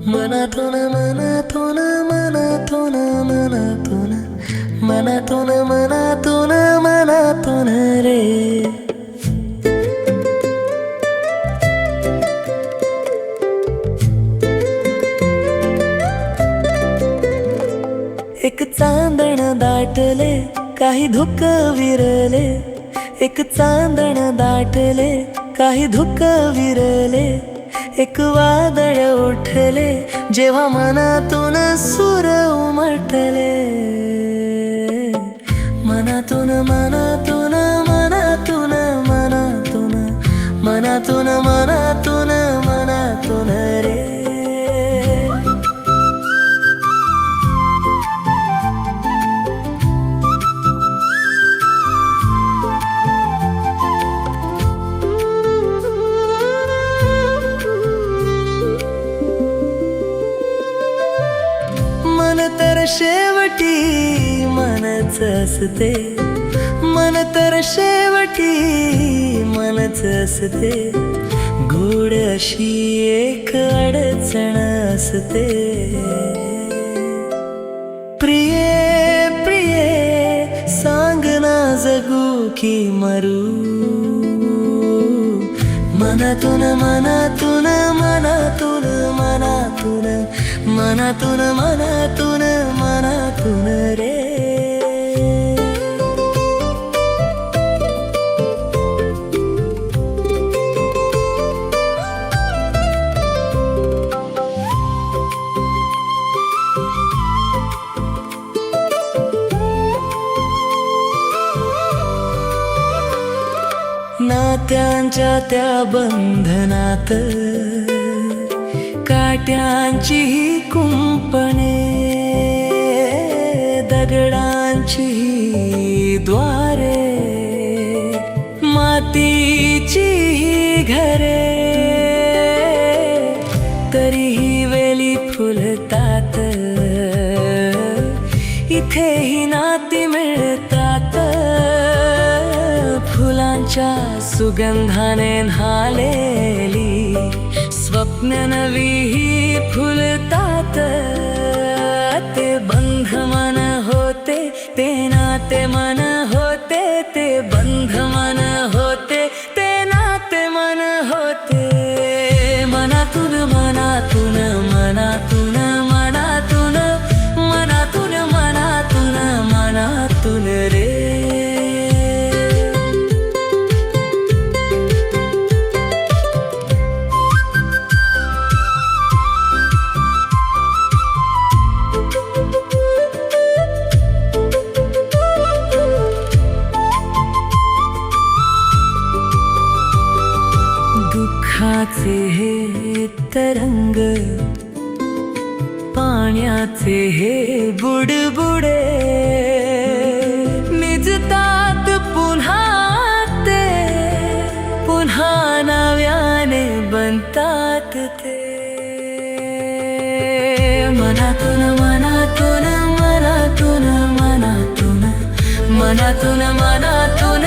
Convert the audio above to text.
मनातून मनातून मनातून मनातून मनातून मनातून मनातून रे. एक चांदण दाटले काही धुक विरले, एक चांदण दाटले काही धुक विरले, एक वादळ उठले जेव्हा मनातून सूर उमटले. मनातून मनातून मनातून मनातून मनातून मनातून मनातून रे. मन तर शेवटी मनच असते, मन तर शेवटी मनच असते, गोड अशी एक अडचण असते. प्रिये प्रिये सांग ना जगू की मरू, मनातून मनातून मनातून मनातून मनातून मनातून मनातून रे. नात्यांच्या त्या बंधनात काट्यांची ही कुंपणे, दगडांची ही द्वारे, मातीची ही घरे, तरीही वेली फुलतात, इथेही नाती मिळतात. फुलांच्या सुगंधाने न्हालेली स्वप्न नवी ही फुलतात. ते बंध मन होते, ते नाते मन होते, ते बंध मन होते, ते नाते मन होते. मनातून मनातून मनातून मनातून मनातून मनातून मनातून रे. दुःखाचे हे तरंग, पाण्याचे हे बुडबुडे, निजतात पुन्हा ते, पुन्हा नव्याने बनतात ते. मनातून मनातून मनातून मनातून मनातून मनातून